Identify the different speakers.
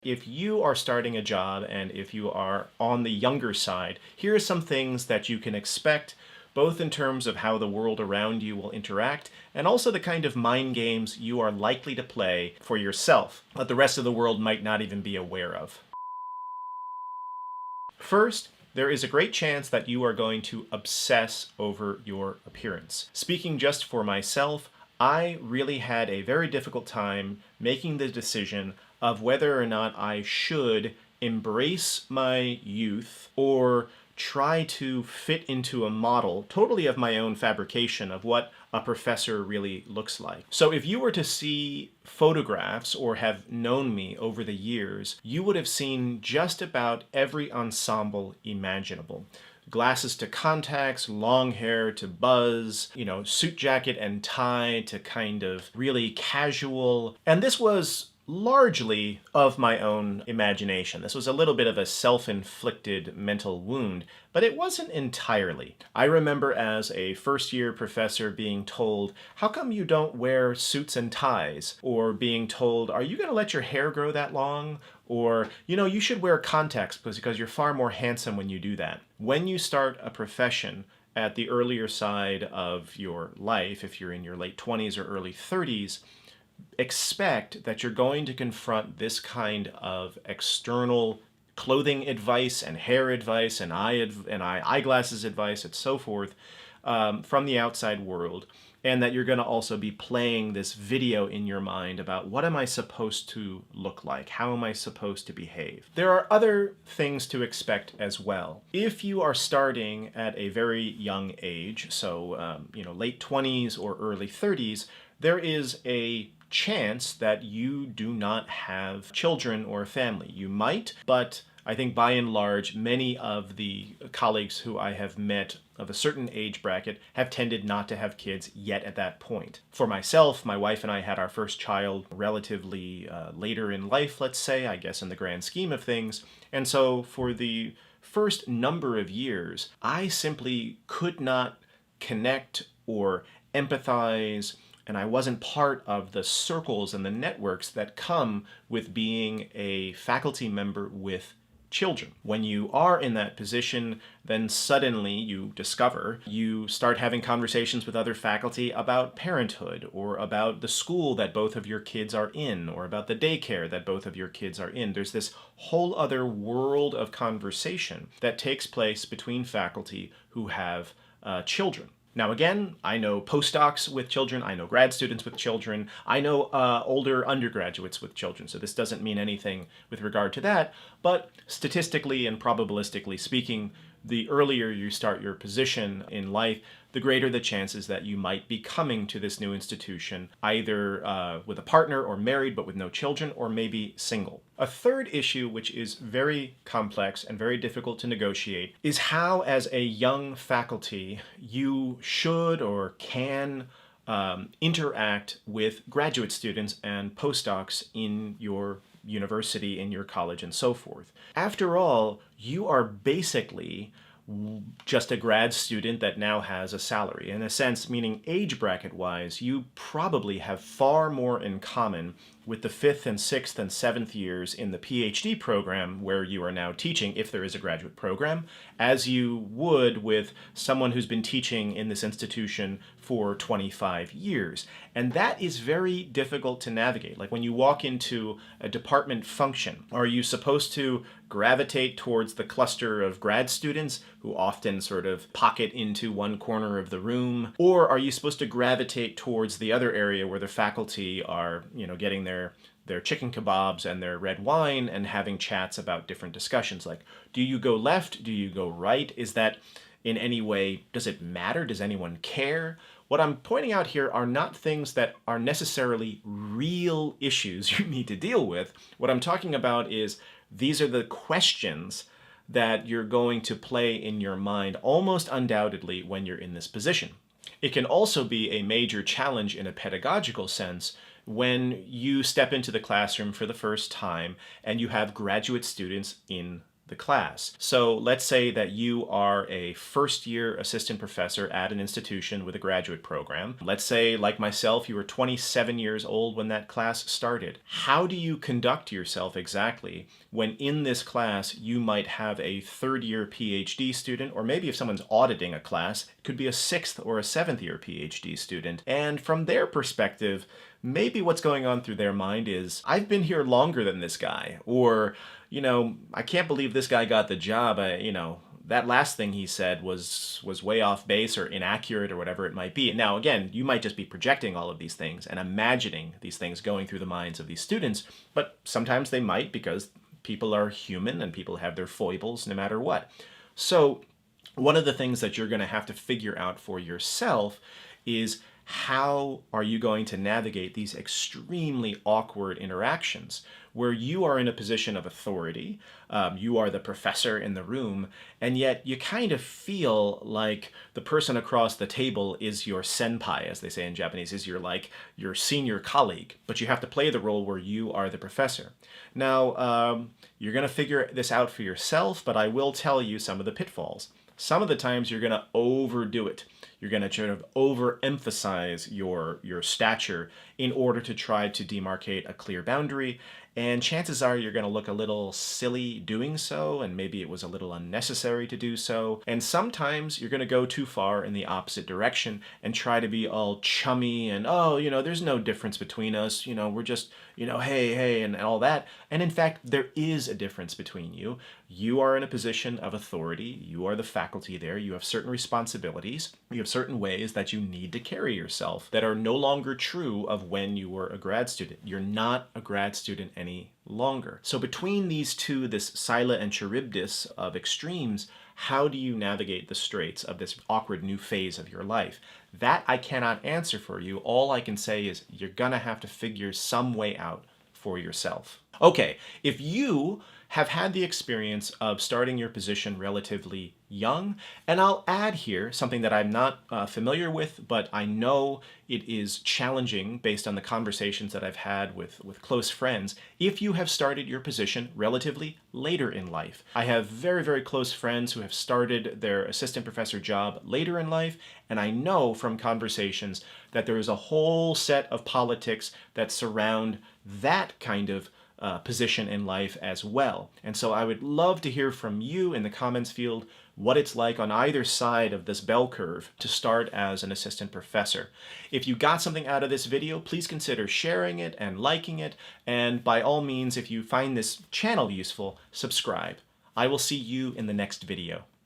Speaker 1: If you are starting a job and if you are on the younger side, here are some things that you can expect, both in terms of how the world around you will interact and also the kind of mind games you are likely to play for yourself that the rest of the world might not even be aware of. First, there is a great chance that you are going to obsess over your appearance. Speaking just for myself, I really had a very difficult time making the decision of whether or not I should embrace my youth or try to fit into a model totally of my own fabrication of what a professor really looks like. So if you were to see photographs or have known me over the years, you would have seen just about every ensemble imaginable. Glasses to contacts, long hair to buzz, suit jacket and tie to kind of really casual. And this was largely of my own imagination. This was a little bit of a self-inflicted mental wound, but it wasn't entirely. I remember as a first-year professor being told, "How come you don't wear suits and ties?" Or being told, "Are you going to let your hair grow that long?" Or, "You should wear contacts because you're far more handsome when you do that." When you start a profession at the earlier side of your life, if you're in your late 20s or early 30s, expect that you're going to confront this kind of external clothing advice and hair advice and eyeglasses advice and so forth from the outside world, and that you're going to also be playing this video in your mind about what am I supposed to look like? How am I supposed to behave? There are other things to expect as well. If you are starting at a very young age, so late 20s or early 30s, there is a chance that you do not have children or a family. You might, but I think by and large, many of the colleagues who I have met of a certain age bracket have tended not to have kids yet at that point. For myself, my wife and I had our first child relatively later in life, let's say, I guess in the grand scheme of things. And so for the first number of years, I simply could not connect or empathize, and I wasn't part of the circles and the networks that come with being a faculty member with children. When you are in that position, then suddenly you start having conversations with other faculty about parenthood or about the school that both of your kids are in or about the daycare that both of your kids are in. There's this whole other world of conversation that takes place between faculty who have children. Now again, I know postdocs with children, I know grad students with children, I know older undergraduates with children, so this doesn't mean anything with regard to that, but statistically and probabilistically speaking, the earlier you start your position in life, the greater the chances that you might be coming to this new institution either with a partner or married but with no children, or maybe single. A third issue, which is very complex and very difficult to negotiate, is how as a young faculty you should or can interact with graduate students and postdocs in your university, in your college, and so forth. After all, you are basically just a grad student that now has a salary. In a sense, meaning age bracket wise, you probably have far more in common with the 5th and 6th and 7th years in the PhD program where you are now teaching, if there is a graduate program, as you would with someone who's been teaching in this institution for 25 years. And that is very difficult to navigate. Like when you walk into a department function, are you supposed to gravitate towards the cluster of grad students who often sort of pocket into one corner of the room? Or are you supposed to gravitate towards the other area where the faculty are, getting their chicken kebabs and their red wine and having chats about different discussions? Like, do you go left? Do you go right? Is that in any way, does it matter? Does anyone care? What I'm pointing out here are not things that are necessarily real issues you need to deal with. What I'm talking about is these are the questions that you're going to play in your mind almost undoubtedly when you're in this position. It can also be a major challenge in a pedagogical sense when you step into the classroom for the first time and you have graduate students in the class. So let's say that you are a first-year assistant professor at an institution with a graduate program. Let's say, like myself, you were 27 years old when that class started. How do you conduct yourself exactly when in this class you might have a third-year PhD student, or maybe if someone's auditing a class, it could be a sixth or a seventh-year PhD student. And from their perspective, maybe what's going on through their mind is, I've been here longer than this guy, or, I can't believe this guy got the job. That last thing he said was way off base or inaccurate or whatever it might be. Now, again, you might just be projecting all of these things and imagining these things going through the minds of these students, but sometimes they might, because people are human and people have their foibles no matter what. So one of the things that you're going to have to figure out for yourself is, how are you going to navigate these extremely awkward interactions where you are in a position of authority, you are the professor in the room, and yet you kind of feel like the person across the table is your senpai, as they say in Japanese, is your senior colleague, but you have to play the role where you are the professor. Now, you're going to figure this out for yourself, but I will tell you some of the pitfalls. Some of the times you're going to overdo it. You're going to sort of overemphasize your stature in order to try to demarcate a clear boundary, and chances are you're going to look a little silly doing so, and maybe it was a little unnecessary to do so. And sometimes you're going to go too far in the opposite direction and try to be all chummy and, there's no difference between us, we're just, hey, and all that. And in fact, there is a difference between you. You are in a position of authority. You are the faculty there. You have certain responsibilities. You have certain ways that you need to carry yourself that are no longer true of when you were a grad student. You're not a grad student any longer. So between these two, this Scylla and Charybdis of extremes, how do you navigate the straits of this awkward new phase of your life? That I cannot answer for you. All I can say is you're gonna have to figure some way out for yourself. Okay, if you have had the experience of starting your position relatively young, and I'll add here something that I'm not familiar with, but I know it is challenging based on the conversations that I've had with close friends, if you have started your position relatively later in life. I have very, very close friends who have started their assistant professor job later in life, and I know from conversations that there is a whole set of politics that surround that kind of position in life as well. And so I would love to hear from you in the comments field what it's like on either side of this bell curve to start as an assistant professor. If you got something out of this video, please consider sharing it and liking it. And by all means, if you find this channel useful, subscribe. I will see you in the next video.